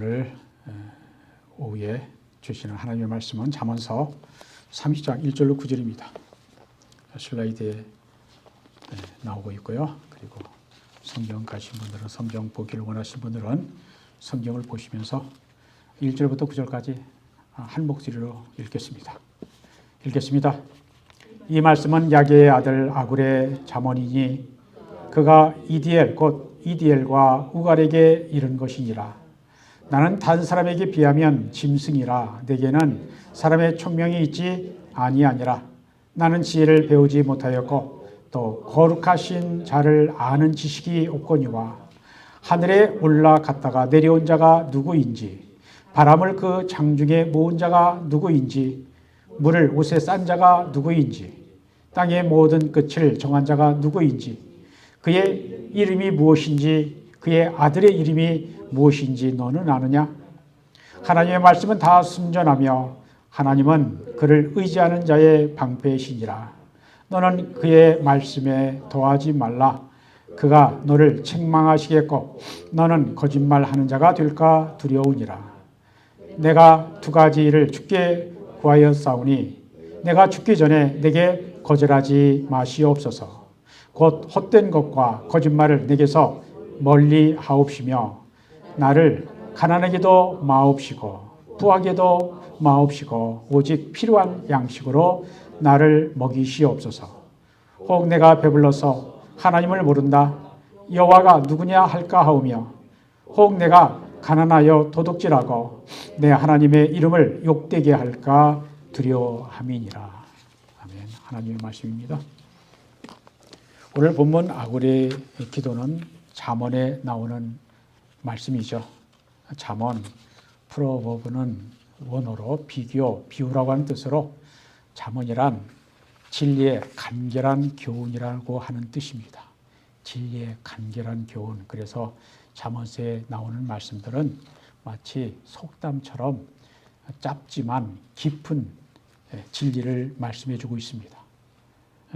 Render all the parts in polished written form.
오늘 오후에 주시는 하나님의 말씀은 잠언서 30장 1절로 9절입니다. 슬라이드에 나오고 있고요. 그리고 성경 가신 분들은, 성경 보기를 원하신 분들은 성경을 보시면서 1절부터 9절까지 한 목소리로 읽겠습니다. 읽겠습니다. 이 말씀은 야게의 아들 아굴의 잠언이니 그가 이디엘 곧 이디엘과 우갈에게 이른 것이니라. 나는 다른 사람에게 비하면 짐승이라. 내게는 사람의 총명이 있지 아니하니라. 나는 지혜를 배우지 못하였고 또 거룩하신 자를 아는 지식이 없거니와 하늘에 올라갔다가 내려온 자가 누구인지, 바람을 그 장중에 모은 자가 누구인지, 물을 옷에 싼 자가 누구인지, 땅의 모든 끝을 정한 자가 누구인지, 그의 이름이 무엇인지, 그의 아들의 이름이 무엇인지 너는 아느냐? 하나님의 말씀은 다 순전하며 하나님은 그를 의지하는 자의 방패이시니라. 너는 그의 말씀에 더하지 말라. 그가 너를 책망하시겠고 너는 거짓말하는 자가 될까 두려우니라. 내가 두 가지 일을 주께 구하였사오니 내가 죽기 전에 내게 거절하지 마시옵소서. 곧 헛된 것과 거짓말을 내게서 멀리 하옵시며 나를 가난하게도 마옵시고 부하게도 마옵시고 오직 필요한 양식으로 나를 먹이시옵소서. 혹 내가 배불러서 하나님을 모른다 여호와가 누구냐 할까 하오며, 혹 내가 가난하여 도둑질하고 내 하나님의 이름을 욕되게 할까 두려워함이니라. 아멘. 하나님의 말씀입니다. 오늘 본문 아굴의 기도는 잠언에 나오는 말씀이죠. 잠언, 프로버브는 원어로 비교, 비유라고 하는 뜻으로 잠언이란 진리의 간결한 교훈이라고 하는 뜻입니다. 진리의 간결한 교훈. 그래서 잠언서에 나오는 말씀들은 마치 속담처럼 짧지만 깊은 진리를 말씀해 주고 있습니다.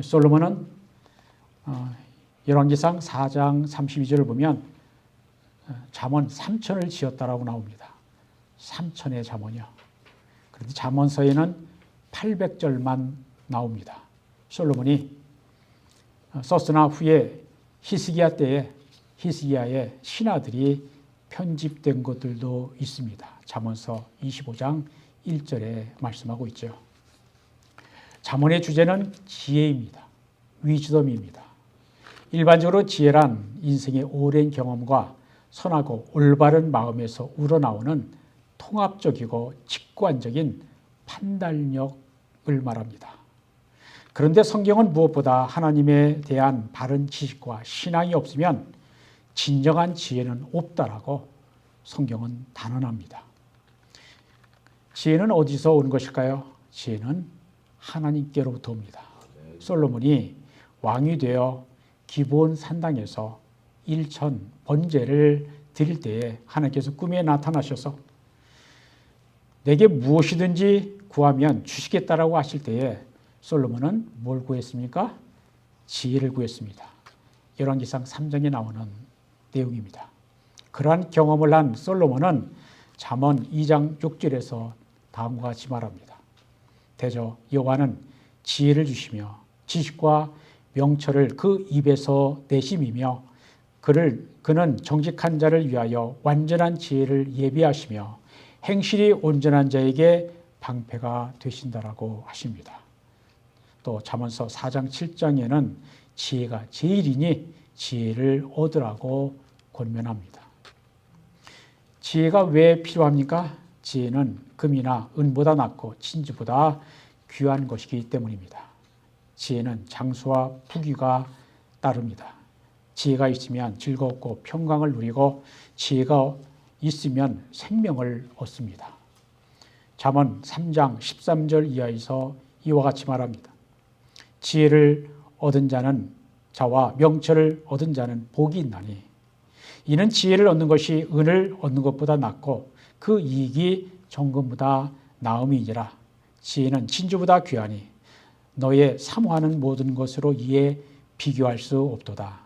솔로몬은 열왕기상 4장 32절을 보면 잠언 3천을 지었다라고 나옵니다. 3천의 잠언이요. 그런데 잠언서에는 800절만 나옵니다. 솔로몬이 썼으나 후에 히스기야 때에 히스기야의 신하들이 편집된 것들도 있습니다. 잠언서 25장 1절에 말씀하고 있죠. 잠언의 주제는 지혜입니다. 위즈덤입니다. 일반적으로 지혜란 인생의 오랜 경험과 선하고 올바른 마음에서 우러나오는 통합적이고 직관적인 판단력을 말합니다. 그런데 성경은 무엇보다 하나님에 대한 바른 지식과 신앙이 없으면 진정한 지혜는 없다라고 성경은 단언합니다. 지혜는 어디서 온 것일까요? 지혜는 하나님께로부터 옵니다. 솔로몬이 왕이 되어 기브온 산당에서 일천 번제를 드릴 때에 하나님께서 꿈에 나타나셔서 내게 무엇이든지 구하면 주시겠다라고 하실 때에 솔로몬은 뭘 구했습니까? 지혜를 구했습니다. 열왕기상 3장에 나오는 내용입니다. 그러한 경험을 한 솔로몬은 잠언 2장 6절에서 다음과 같이 말합니다. 대저 여호와는 지혜를 주시며 지식과 명철을 그 입에서 내심이며 그는 정직한 자를 위하여 완전한 지혜를 예비하시며 행실이 온전한 자에게 방패가 되신다라고 하십니다. 또 잠언서 4장 7장에는 지혜가 제일이니 지혜를 얻으라고 권면합니다. 지혜가 왜 필요합니까? 지혜는 금이나 은보다 낫고 진주보다 귀한 것이기 때문입니다. 지혜는 장수와 부귀가 따릅니다. 지혜가 있으면 즐겁고 평강을 누리고 지혜가 있으면 생명을 얻습니다. 잠언 3장 13절 이하에서 이와 같이 말합니다. 지혜를 얻은 자와 명철을 얻은 자는 복이 있나니 이는 지혜를 얻는 것이 은을 얻는 것보다 낫고 그 이익이 정금보다 나음이니라. 지혜는 진주보다 귀하니 너의 사모하는 모든 것으로 이에 비교할 수 없도다.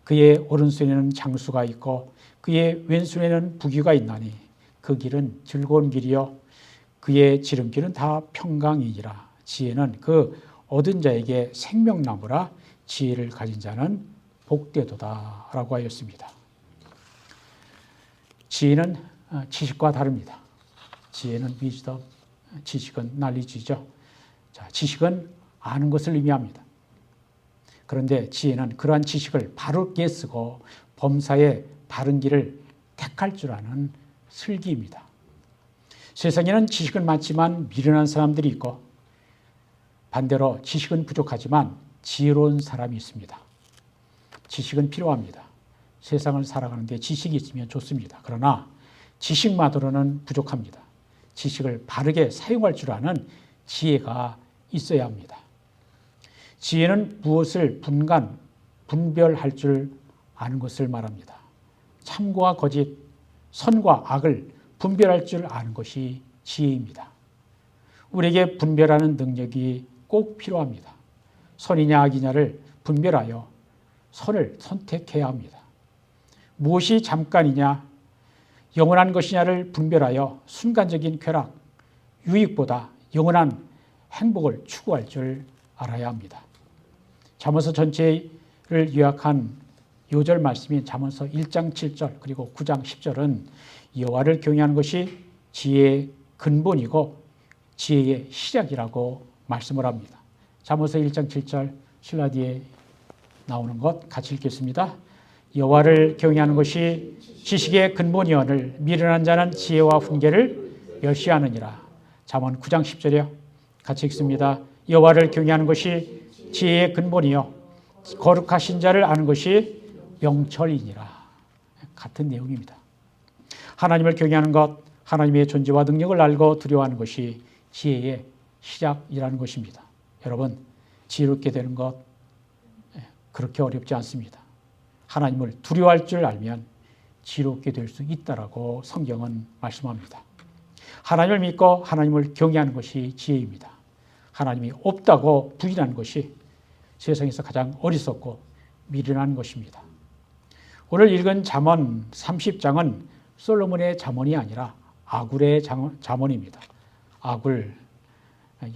그의 오른손에는 장수가 있고 그의 왼손에는 부귀가 있나니 그 길은 즐거운 길이요 그의 지름길은 다 평강이니라. 지혜는 그 얻은 자에게 생명나무라. 지혜를 가진 자는 복되도다 라고 하였습니다. 지혜는 지식과 다릅니다. 지혜는 wisdom, 지식은 knowledge죠. 자, 지식은 아는 것을 의미합니다. 그런데 지혜는 그러한 지식을 바르게 쓰고 범사의 바른 길을 택할 줄 아는 슬기입니다. 세상에는 지식은 많지만 미련한 사람들이 있고 반대로 지식은 부족하지만 지혜로운 사람이 있습니다. 지식은 필요합니다. 세상을 살아가는데 지식이 있으면 좋습니다. 그러나 지식만으로는 부족합니다. 지식을 바르게 사용할 줄 아는 지혜가 있어야 합니다. 지혜는 무엇을 분별할 줄 아는 것을 말합니다. 참과 거짓, 선과 악을 분별할 줄 아는 것이 지혜입니다. 우리에게 분별하는 능력이 꼭 필요합니다. 선이냐 악이냐를 분별하여 선을 선택해야 합니다. 무엇이 잠깐이냐 영원한 것이냐를 분별하여 순간적인 쾌락, 유익보다 영원한 행복을 추구할 줄 알아야 합니다. 잠언서 전체를 요약한 요절 말씀인 잠언서 1장 7절 그리고 9장 10절은 여호와를 경외하는 것이 지혜의 근본이고 지혜의 시작이라고 말씀을 합니다. 잠언서 1장 7절 슬라이드에 나오는 것 같이 읽겠습니다. 여호와를 경외하는 것이 지식의 근본이오늘 미련한 자는 지혜와 훈계를 멸시하느니라. 잠언 9장 10절이요. 같이 읽습니다. 여호와를 경외하는 것이 지혜의 근본이요 거룩하신 자를 아는 것이 명철이니라. 같은 내용입니다. 하나님을 경외하는 것, 하나님의 존재와 능력을 알고 두려워하는 것이 지혜의 시작이라는 것입니다. 여러분, 지혜롭게 되는 것 그렇게 어렵지 않습니다. 하나님을 두려워할 줄 알면 지혜롭게 될 수 있다라고 성경은 말씀합니다. 하나님을 믿고 하나님을 경외하는 것이 지혜입니다. 하나님이 없다고 부인하는 것이 세상에서 가장 어리석고 미련한 것입니다. 오늘 읽은 잠언 30장은 솔로몬의 잠언이 아니라 아굴의 잠언입니다. 아굴,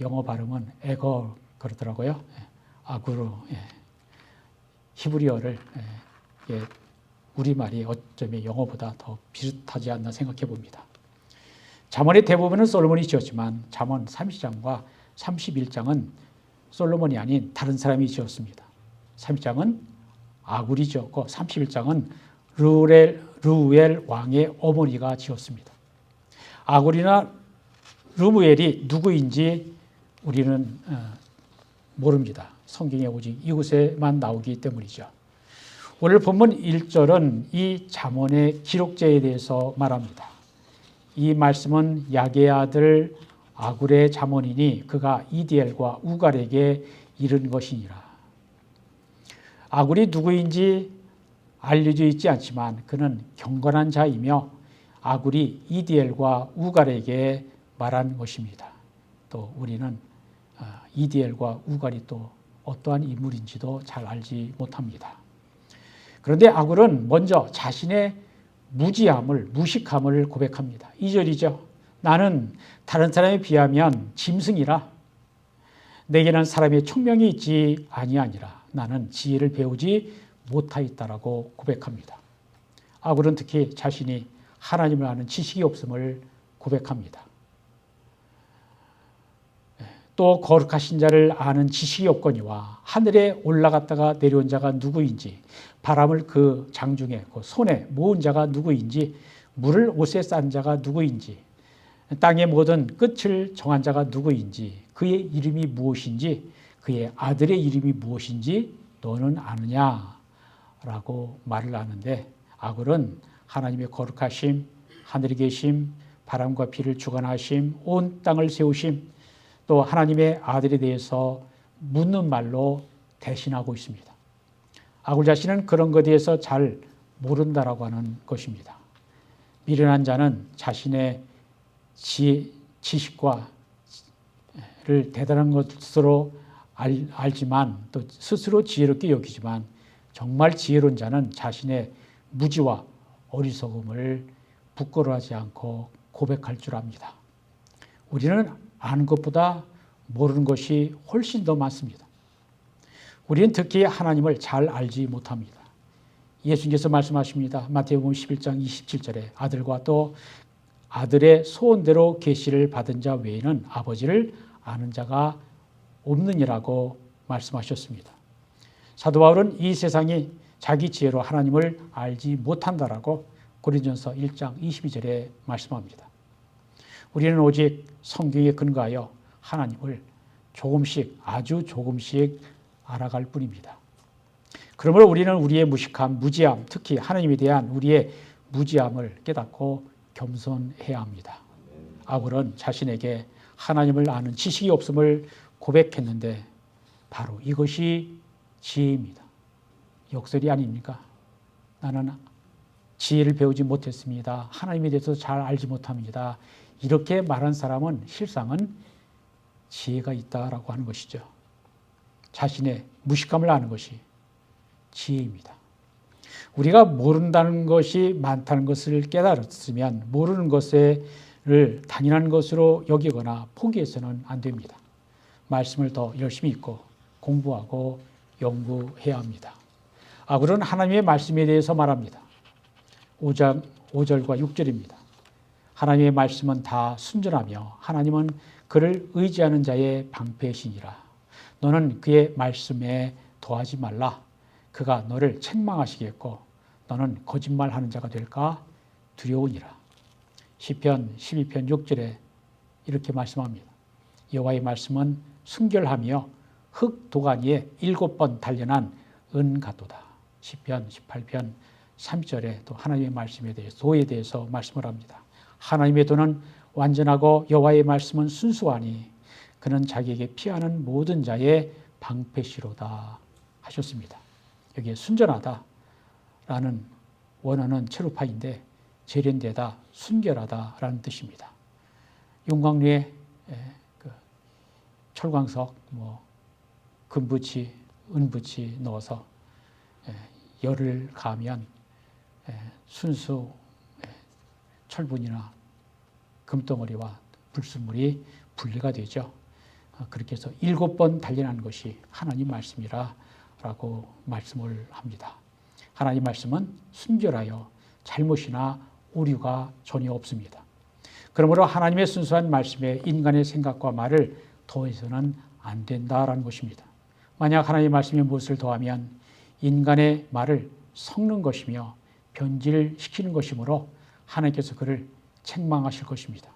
영어 발음은 에거 그러더라고요. 아굴로 히브리어를 우리말이 어쩌면 영어보다 더 비슷하지 않나 생각해 봅니다. 잠언의 대부분은 솔로몬이 지었지만 잠언 30장과 31장은 솔로몬이 아닌 다른 사람이 지었습니다. 30장은 아굴이 지었고 31장은 르우엘 왕의 어머니가 지었습니다. 아굴이나 르무엘이 누구인지 우리는 모릅니다. 성경에 오직 이곳에만 나오기 때문이죠. 오늘 본문 1절은 이 잠언의 기록자에 대해서 말합니다. 이 말씀은 야게의 아들 아굴의 잠언이니 그가 이디엘과 우갈에게 이른 것이니라. 아굴이 누구인지 알려져 있지 않지만 그는 경건한 자이며 아굴이 이디엘과 우갈에게 말한 것입니다. 또 우리는 이디엘과 우갈이 또 어떠한 인물인지도 잘 알지 못합니다. 그런데 아굴은 먼저 자신의 무지함을, 무식함을 고백합니다. 2절이죠. 나는 다른 사람에 비하면 짐승이라 내게는 사람의 총명이 있지 아니하니라. 나는 지혜를 배우지 못하였다라고 고백합니다. 아굴은 특히 자신이 하나님을 아는 지식이 없음을 고백합니다. 또 거룩하신 자를 아는 지식이 없거니와 하늘에 올라갔다가 내려온 자가 누구인지 바람을 그 장중에 그 손에 모은 자가 누구인지 물을 옷에 싼 자가 누구인지 땅의 모든 끝을 정한 자가 누구인지 그의 이름이 무엇인지 그의 아들의 이름이 무엇인지 너는 아느냐라고 말을 하는데 아굴은 하나님의 거룩하심, 하늘에 계심, 바람과 비를 주관하심, 온 땅을 세우심 또 하나님의 아들에 대해서 묻는 말로 대신하고 있습니다. 아굴 자신은 그런 것에 대해서 잘 모른다라고 하는 것입니다. 미련한 자는 자신의 지식과를 대단한 것으로 알지만 또 스스로 지혜롭게 여기지만 정말 지혜로운 자는 자신의 무지와 어리석음을 부끄러워하지 않고 고백할 줄 압니다. 우리는 아는 것보다 모르는 것이 훨씬 더 많습니다. 우리는 특히 하나님을 잘 알지 못합니다. 예수님께서 말씀하십니다. 마태복음 11장 27절에 아들과 또 아들의 소원대로 계시를 받은 자 외에는 아버지를 아는 자가 없느니라고 말씀하셨습니다. 사도 바울은 이 세상이 자기 지혜로 하나님을 알지 못한다라고 고린도전서 1장 22절에 말씀합니다. 우리는 오직 성경에 근거하여 하나님을 조금씩 아주 조금씩 알아갈 뿐입니다. 그러므로 우리는 우리의 무식함, 무지함, 특히 하나님에 대한 우리의 무지함을 깨닫고 겸손해야 합니다. 아굴은 자신에게 하나님을 아는 지식이 없음을 고백했는데 바로 이것이 지혜입니다. 욕설이 아닙니까? 나는 지혜를 배우지 못했습니다. 하나님에 대해서 잘 알지 못합니다. 이렇게 말한 사람은 실상은 지혜가 있다라고 하는 것이죠. 자신의 무식함을 아는 것이 지혜입니다. 우리가 모른다는 것이 많다는 것을 깨달았으면 모르는 것을 당연한 것으로 여기거나 포기해서는 안 됩니다. 말씀을 더 열심히 읽고 공부하고 연구해야 합니다. 아굴은 하나님의 말씀에 대해서 말합니다. 5절과 6절입니다. 하나님의 말씀은 다 순전하며 하나님은 그를 의지하는 자의 방패시니라. 너는 그의 말씀에 더하지 말라. 그가 너를 책망하시겠고 너는 거짓말하는 자가 될까 두려우니라. 시편 12편 6절에 이렇게 말씀합니다. 여호와의 말씀은 순결하며 흙 도가니에 7번 단련한 은 같도다. 시편 18편 3절에 또 하나님의 말씀에 대해서 도에 대해서 말씀을 합니다. 하나님의 도는 완전하고 여호와의 말씀은 순수하니 그는 자기에게 피하는 모든 자의 방패시로다 하셨습니다. 여기에 순전하다라는 원어는 체루파인데 재련되다, 순결하다라는 뜻입니다. 용광로에 철광석, 금붙이, 은붙이 넣어서 열을 가하면 순수 철분이나 금덩어리와 불순물이 분리가 되죠. 그렇게 해서 7번 단련한 것이 하나님 말씀이라고 말씀을 합니다. 하나님 말씀은 순결하여 잘못이나 오류가 전혀 없습니다. 그러므로 하나님의 순수한 말씀에 인간의 생각과 말을 더해서는 안 된다라는 것입니다. 만약 하나님의 말씀에 무엇을 더하면 인간의 말을 섞는 것이며 변질시키는 것이므로 하나님께서 그를 책망하실 것입니다.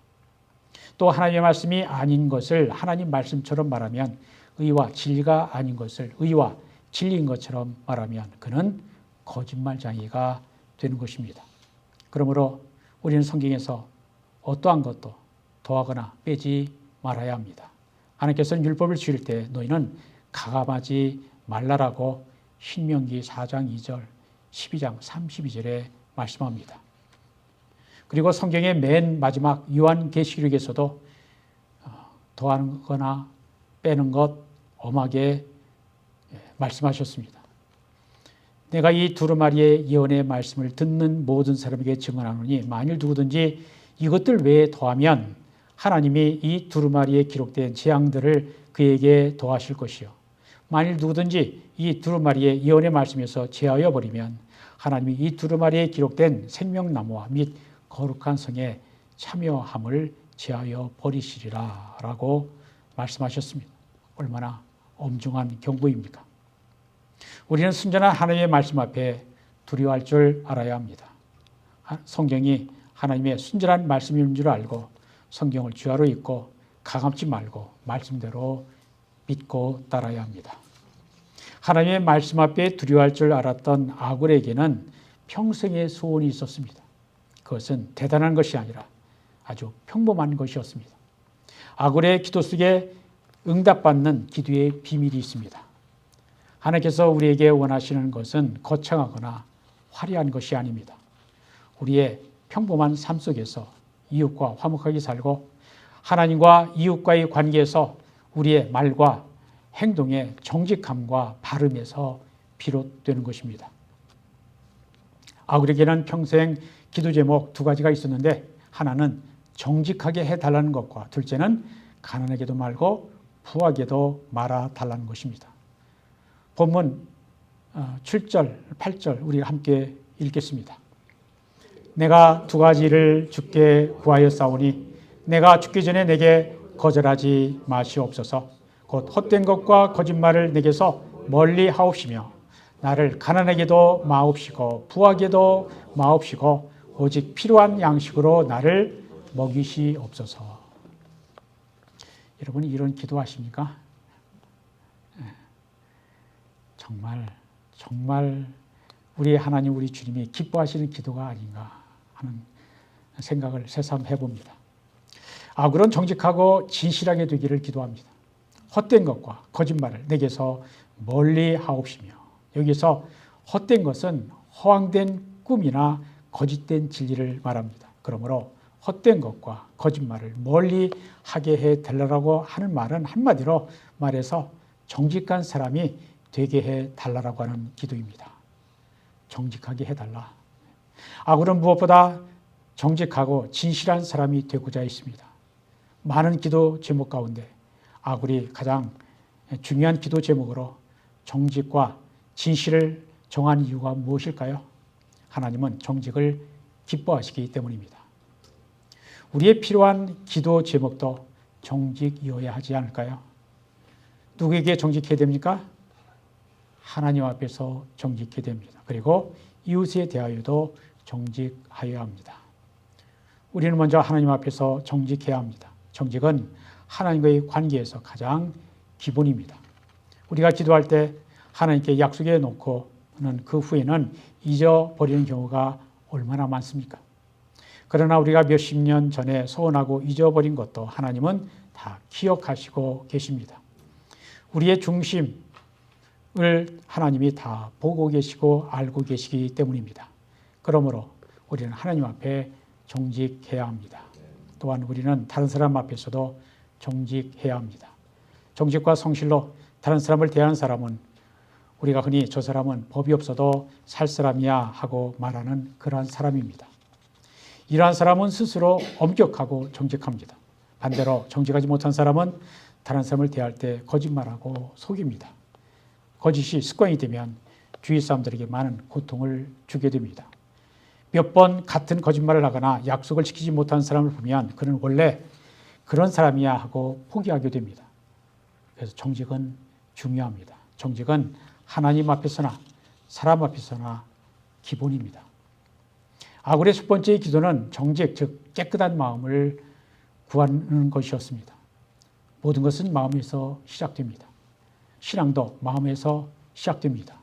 또 하나님의 말씀이 아닌 것을 하나님 말씀처럼 말하면 의와 진리가 아닌 것을 의와 진리인 것처럼 말하면 그는 거짓말쟁이가 되는 것입니다. 그러므로 우리는 성경에서 어떠한 것도 더하거나 빼지 말아야 합니다. 하나님께서는 율법을 주실 때 너희는 가감하지 말라라고 신명기 4장 2절, 12장 32절에 말씀합니다. 그리고 성경의 맨 마지막 요한계시록에서도 더하거나 빼는 것 엄하게 말씀하셨습니다. 내가 이 두루마리의 예언의 말씀을 듣는 모든 사람에게 증언하노니 만일 누구든지 이것들 외에 더하면 하나님이 이 두루마리에 기록된 재앙들을 그에게 더하실 것이요. 만일 누구든지 이 두루마리의 예언의 말씀에서 제하여 버리면 하나님이 이 두루마리에 기록된 생명나무와 및 거룩한 성에 참여함을 제하여 버리시리라 라고 말씀하셨습니다. 얼마나 엄중한 경고입니까? 우리는 순전한 하나님의 말씀 앞에 두려워할 줄 알아야 합니다. 성경이 하나님의 순전한 말씀인 줄 알고 성경을 주야로 읽고 가감지 말고 말씀대로 믿고 따라야 합니다. 하나님의 말씀 앞에 두려워할 줄 알았던 아굴에게는 평생의 소원이 있었습니다. 그것은 대단한 것이 아니라 아주 평범한 것이었습니다. 아굴의 기도 속에 응답받는 기도의 비밀이 있습니다. 하나님께서 우리에게 원하시는 것은 거창하거나 화려한 것이 아닙니다. 우리의 평범한 삶 속에서 이웃과 화목하게 살고 하나님과 이웃과의 관계에서 우리의 말과 행동의 정직함과 바름에서 비롯되는 것입니다. 아굴에게는 평생 기도 제목 2가지가 있었는데 하나는 정직하게 해달라는 것과 둘째는 가난하게도 말고 부하게도 말아달라는 것입니다. 본문 7절, 8절 우리가 함께 읽겠습니다. 내가 두 가지를 주께 구하였사오니 내가 죽기 전에 내게 거절하지 마시옵소서. 곧 헛된 것과 거짓말을 내게서 멀리 하옵시며 나를 가난하게도 마옵시고 부하게도 마옵시고 오직 필요한 양식으로 나를 먹이시옵소서. 여러분이 이런 기도하십니까? 정말 우리 하나님 우리 주님이 기뻐하시는 기도가 아닌가 하는 생각을 새삼 해봅니다. 아굴은 정직하고 진실하게 되기를 기도합니다. 헛된 것과 거짓말을 내게서 멀리 하옵시며, 여기서 헛된 것은 허황된 꿈이나 거짓된 진리를 말합니다. 그러므로 헛된 것과 거짓말을 멀리 하게 해달라고 하는 말은 한마디로 말해서 정직한 사람이 되게 해달라고 하는 기도입니다. 정직하게 해달라. 아굴은 무엇보다 정직하고 진실한 사람이 되고자 했습니다. 많은 기도 제목 가운데 아굴이 가장 중요한 기도 제목으로 정직과 진실을 정한 이유가 무엇일까요? 하나님은 정직을 기뻐하시기 때문입니다. 우리의 필요한 기도 제목도 정직이어야 하지 않을까요? 누구에게 정직해야 됩니까? 하나님 앞에서 정직해야 됩니다. 그리고 이웃에 대하여도 정직하여야 합니다. 우리는 먼저 하나님 앞에서 정직해야 합니다. 정직은 하나님과의 관계에서 가장 기본입니다. 우리가 기도할 때 하나님께 약속해 놓고는 그 후에는 잊어버리는 경우가 얼마나 많습니까? 그러나 우리가 몇십 년 전에 소원하고 잊어버린 것도 하나님은 다 기억하시고 계십니다. 우리의 중심을 하나님이 다 보고 계시고 알고 계시기 때문입니다. 그러므로 우리는 하나님 앞에 정직해야 합니다. 또한 우리는 다른 사람 앞에서도 정직해야 합니다. 정직과 성실로 다른 사람을 대하는 사람은 우리가 흔히 저 사람은 법이 없어도 살 사람이야 하고 말하는 그러한 사람입니다. 이러한 사람은 스스로 엄격하고 정직합니다. 반대로 정직하지 못한 사람은 다른 사람을 대할 때 거짓말하고 속입니다. 거짓이 습관이 되면 주위 사람들에게 많은 고통을 주게 됩니다. 몇 번 같은 거짓말을 하거나 약속을 지키지 못한 사람을 보면 그는 원래 그런 사람이야 하고 포기하게 됩니다. 그래서 정직은 중요합니다. 정직은 하나님 앞에서나 사람 앞에서나 기본입니다. 아굴의 첫 번째 기도는 정직, 즉 깨끗한 마음을 구하는 것이었습니다. 모든 것은 마음에서 시작됩니다. 신앙도 마음에서 시작됩니다.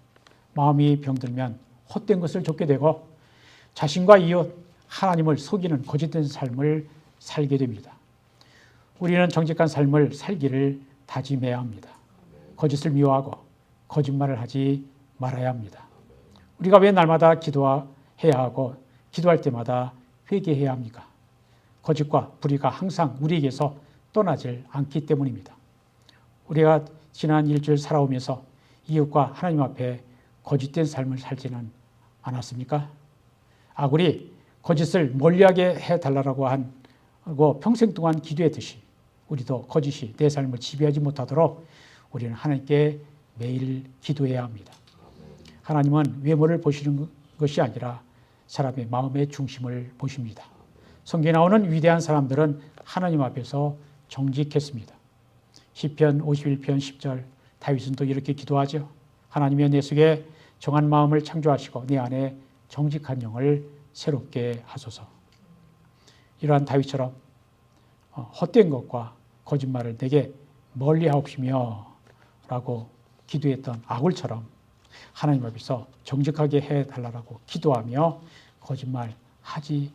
마음이 병들면 헛된 것을 좇게 되고 자신과 이웃, 하나님을 속이는 거짓된 삶을 살게 됩니다. 우리는 정직한 삶을 살기를 다짐해야 합니다. 거짓을 미워하고 거짓말을 하지 말아야 합니다. 우리가 왜 날마다 기도해야 하고 기도할 때마다 회개해야 합니까? 거짓과 불의가 항상 우리에게서 떠나질 않기 때문입니다. 우리가 지난 일주일 살아오면서 이웃과 하나님 앞에 거짓된 삶을 살지는 않았습니까? 아굴이 거짓을 멀리하게 해달라고 하고 평생 동안 기도했듯이 우리도 거짓이 내 삶을 지배하지 못하도록 우리는 하나님께 매일 기도해야 합니다. 하나님은 외모를 보시는 것이 아니라 사람의 마음의 중심을 보십니다. 성경에 나오는 위대한 사람들은 하나님 앞에서 정직했습니다. 시편 51편 10절 다윗은 또 이렇게 기도하죠. 하나님이여 내 속에 정한 마음을 창조하시고 내 안에 정직한 영을 새롭게 하소서. 이러한 다윗처럼 헛된 것과 거짓말을 내게 멀리 하옵시며 라고 기도했던 아굴처럼 하나님 앞에서 정직하게 해달라고 기도하며 거짓말하지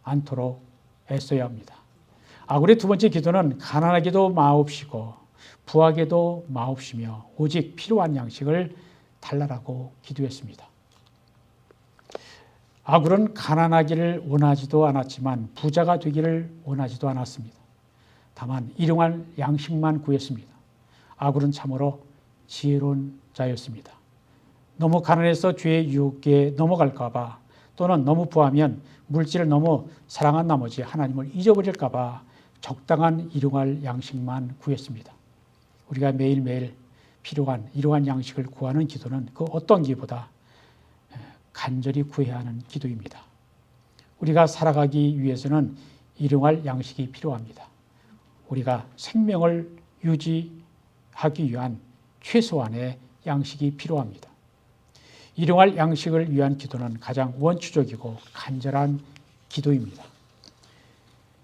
않도록 애써야 합니다. 아굴의 두 번째 기도는 가난하게도 마옵시고 부하게도 마옵시며 오직 필요한 양식을 달라라고 기도했습니다. 아굴은 가난하기를 원하지도 않았지만 부자가 되기를 원하지도 않았습니다. 다만 일용할 양식만 구했습니다. 아굴은 참으로 지혜로운 자였습니다. 너무 가난해서 죄의 유혹에 넘어갈까 봐 또는 너무 부하면 물질을 너무 사랑한 나머지 하나님을 잊어버릴까 봐 적당한 일용할 양식만 구했습니다. 우리가 매일매일 필요한 일용할 양식을 구하는 기도는 그 어떤 기보다 간절히 구해야 하는 기도입니다. 우리가 살아가기 위해서는 일용할 양식이 필요합니다. 우리가 생명을 유지하기 위한 최소한의 양식이 필요합니다. 일용할 양식을 위한 기도는 가장 원초적이고 간절한 기도입니다.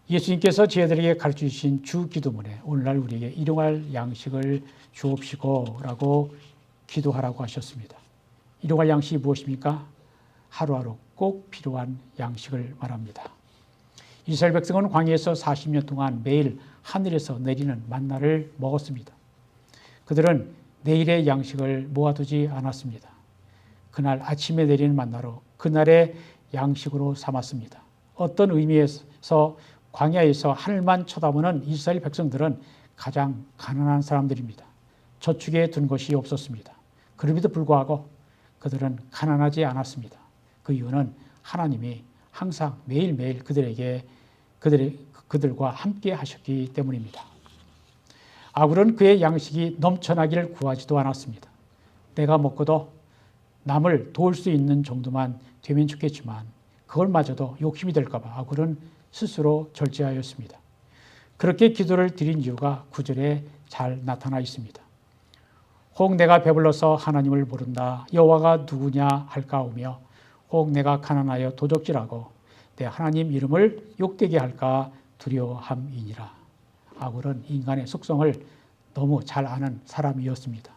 예수님께서 저희들에게 가르쳐 주신 주 기도문에 오늘날 우리에게 일용할 양식을 주옵시고 라고 기도하라고 하셨습니다. 일용할 양식이 무엇입니까? 하루하루 꼭 필요한 양식을 말합니다. 이스라엘 백성은 광야에서 40년 동안 매일 하늘에서 내리는 만나를 먹었습니다. 그들은 내일의 양식을 모아두지 않았습니다. 그날 아침에 내리는 만나로 그날의 양식으로 삼았습니다. 어떤 의미에서 광야에서 하늘만 쳐다보는 이스라엘 백성들은 가장 가난한 사람들입니다. 저축에 둔 것이 없었습니다. 그럼에도 불구하고 그들은 가난하지 않았습니다. 그 이유는 하나님이 항상 매일매일 그들과 함께 하셨기 때문입니다. 아굴은 그의 양식이 넘쳐나기를 구하지도 않았습니다. 내가 먹고도 남을 도울 수 있는 정도만 되면 좋겠지만 그걸마저도 욕심이 될까 봐 아굴은 스스로 절제하였습니다. 그렇게 기도를 드린 이유가 9절에 잘 나타나 있습니다. 혹 내가 배불러서 하나님을 모른다. 여호와가 누구냐 할까오며 혹 내가 가난하여 도적질하고 내 하나님 이름을 욕되게 할까 두려워함이니라. 아굴은 인간의 속성을 너무 잘 아는 사람이었습니다.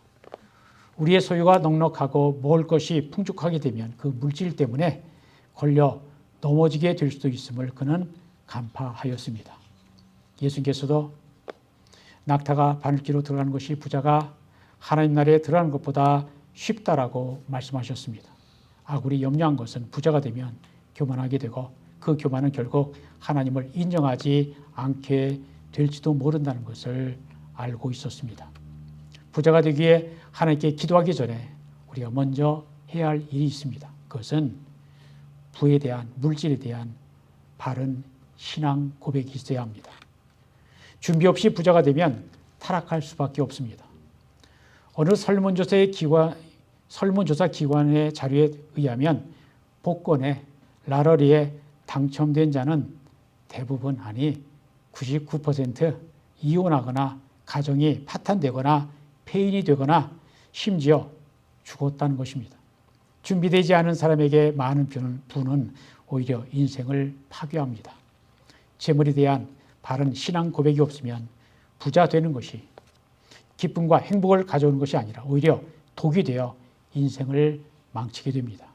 우리의 소유가 넉넉하고 먹을 것이 풍족하게 되면 그 물질 때문에 걸려 넘어지게 될 수도 있음을 그는 간파하였습니다. 예수님께서도 낙타가 바늘기로 들어가는 것이 부자가 하나님 나라에 들어가는 것보다 쉽다라고 말씀하셨습니다. 아굴이 염려한 것은 부자가 되면 교만하게 되고 그 교만은 결국 하나님을 인정하지 않게 될지도 모른다는 것을 알고 있었습니다. 부자가 되기 위해 하나님께 기도하기 전에 우리가 먼저 해야 할 일이 있습니다. 그것은 부에 대한, 물질에 대한 바른 신앙 고백이 있어야 합니다. 준비 없이 부자가 되면 타락할 수밖에 없습니다. 어느 설문조사 기관의 자료에 의하면 복권에 라러리에 당첨된 자는 대부분 아니 99% 이혼하거나 가정이 파탄되거나 폐인이 되거나 심지어 죽었다는 것입니다. 준비되지 않은 사람에게 많은 부는 오히려 인생을 파괴합니다. 재물에 대한 바른 신앙 고백이 없으면 부자 되는 것이 기쁨과 행복을 가져오는 것이 아니라 오히려 독이 되어 인생을 망치게 됩니다.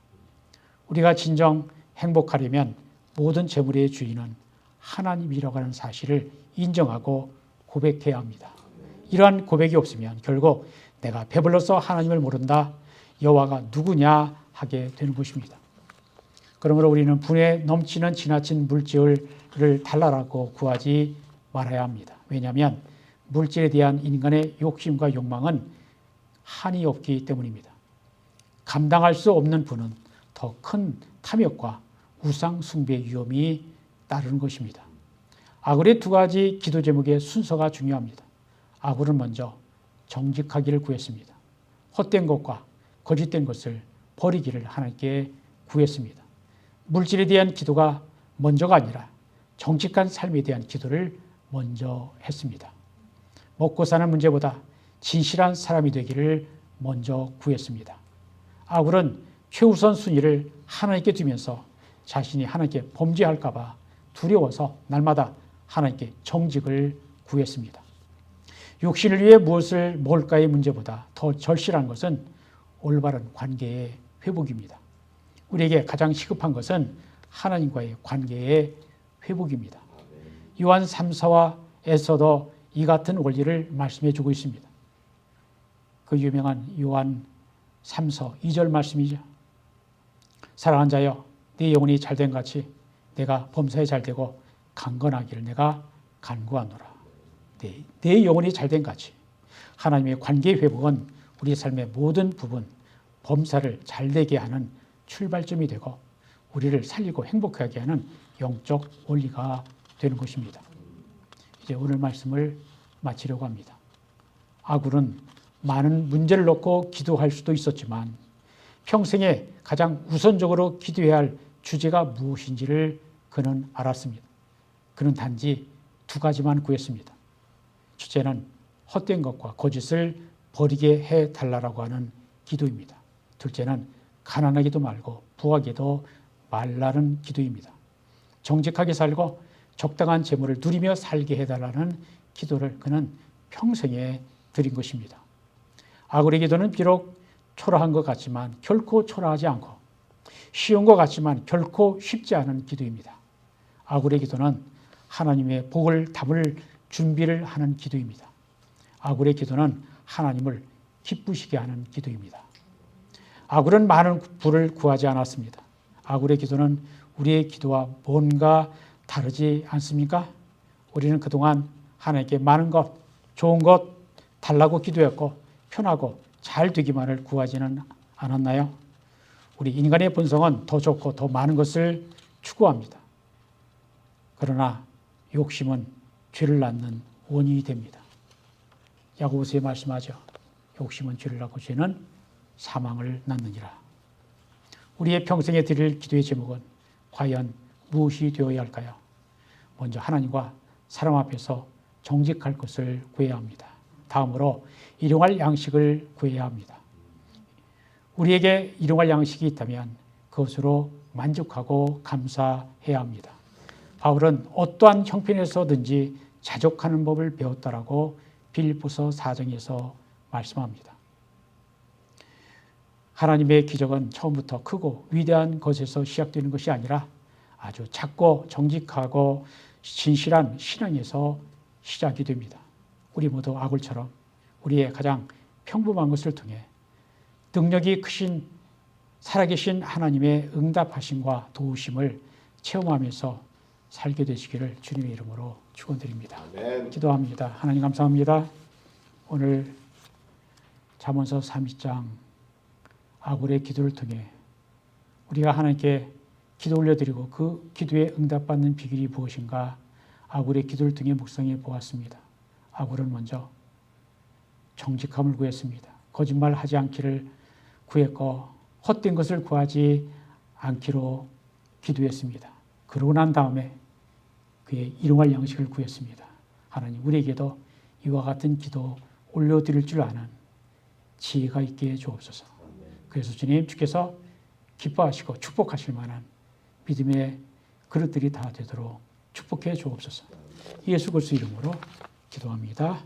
우리가 진정 행복하려면 모든 재물의 주인은 하나님이라고 하는 사실을 인정하고 고백해야 합니다. 이러한 고백이 없으면 결국 내가 배불러서 하나님을 모른다, 여호와가 누구냐 하게 되는 것입니다. 그러므로 우리는 분에 넘치는 지나친 물질을 달라라고 구하지 말아야 합니다. 왜냐하면 물질에 대한 인간의 욕심과 욕망은 한이 없기 때문입니다. 감당할 수 없는 분은 더 큰 탐욕과 우상 숭배의 위험이 따르는 것입니다. 아굴의 두 가지 기도 제목의 순서가 중요합니다. 아굴은 먼저 정직하기를 구했습니다. 헛된 것과 거짓된 것을 버리기를 하나님께 구했습니다. 물질에 대한 기도가 먼저가 아니라 정직한 삶에 대한 기도를 먼저 했습니다. 먹고 사는 문제보다 진실한 사람이 되기를 먼저 구했습니다. 아굴은 최우선 순위를 하나님께 두면서 자신이 하나님께 범죄할까 봐 두려워서 날마다 하나님께 정직을 구했습니다. 육신을 위해 무엇을 먹을까의 문제보다 더 절실한 것은 올바른 관계의 회복입니다. 우리에게 가장 시급한 것은 하나님과의 관계의 회복입니다. 요한 3서에서도 이 같은 원리를 말씀해 주고 있습니다. 그 유명한 요한 3서 2절 말씀이죠. 사랑하는 자여, 네 영혼이 잘된 같이 내가 범사에 잘되고 강건하기를 내가 간구하노라. 내 영혼이 잘된 같이 하나님의 관계 회복은 우리 삶의 모든 부분 범사를 잘되게 하는 출발점이 되고 우리를 살리고 행복하게 하는 영적 원리가 되는 것입니다. 이제 오늘 말씀을 마치려고 합니다. 아굴은 많은 문제를 놓고 기도할 수도 있었지만 평생에 가장 우선적으로 기도해야 할 주제가 무엇인지를 그는 알았습니다. 그는 단지 두 가지만 구했습니다. 첫째는 헛된 것과 거짓을 버리게 해달라고 하는 기도입니다. 둘째는 가난하기도 말고 부하기도 말라는 기도입니다. 정직하게 살고 적당한 재물을 누리며 살게 해달라는 기도를 그는 평생에 드린 것입니다. 아굴의 기도는 비록 초라한 것 같지만 결코 초라하지 않고 쉬운 것 같지만 결코 쉽지 않은 기도입니다. 아굴의 기도는 하나님의 복을 담을 준비를 하는 기도입니다. 아굴의 기도는 하나님을 기쁘시게 하는 기도입니다. 아굴은 많은 부를 구하지 않았습니다. 아굴의 기도는 우리의 기도와 뭔가 다르지 않습니까? 우리는 그동안 하나님께 많은 것, 좋은 것 달라고 기도했고 편하고 잘 되기만을 구하지는 않았나요? 우리 인간의 본성은 더 좋고 더 많은 것을 추구합니다. 그러나 욕심은 죄를 낳는 원인이 됩니다. 야고보서에 말씀하죠. 욕심은 죄를 낳고 죄는 사망을 낳느니라. 우리의 평생에 드릴 기도의 제목은 과연 무엇이 되어야 할까요? 먼저 하나님과 사람 앞에서 정직할 것을 구해야 합니다. 다음으로 일용할 양식을 구해야 합니다. 우리에게 일용할 양식이 있다면 그것으로 만족하고 감사해야 합니다. 바울은 어떠한 형편에서든지 자족하는 법을 배웠다라고 빌립보서 4장에서 말씀합니다. 하나님의 기적은 처음부터 크고 위대한 것에서 시작되는 것이 아니라 아주 작고 정직하고 진실한 신앙에서 시작이 됩니다. 우리 모두 아굴처럼 우리의 가장 평범한 것을 통해 능력이 크신 살아계신 하나님의 응답하심과 도우심을 체험하면서 살게 되시기를 주님의 이름으로 축원드립니다. 아멘. 기도합니다. 하나님 감사합니다. 오늘 잠언서 32장 아굴의 기도를 통해 우리가 하나님께 기도 올려드리고 그 기도에 응답받는 비결이 무엇인가 아굴의 기도를 통해 묵상해 보았습니다. 아굴은 먼저 정직함을 구했습니다. 거짓말하지 않기를 구했고 헛된 것을 구하지 않기로 기도했습니다. 그러고 난 다음에 그의 일용할 양식을 구했습니다. 하나님 우리에게도 이와 같은 기도 올려드릴 줄 아는 지혜가 있게 주옵소서. 그래서 주님 주께서 기뻐하시고 축복하실 만한 믿음의 그릇들이 다 되도록 축복해 주옵소서. 예수 그리스도 이름으로 기도합니다.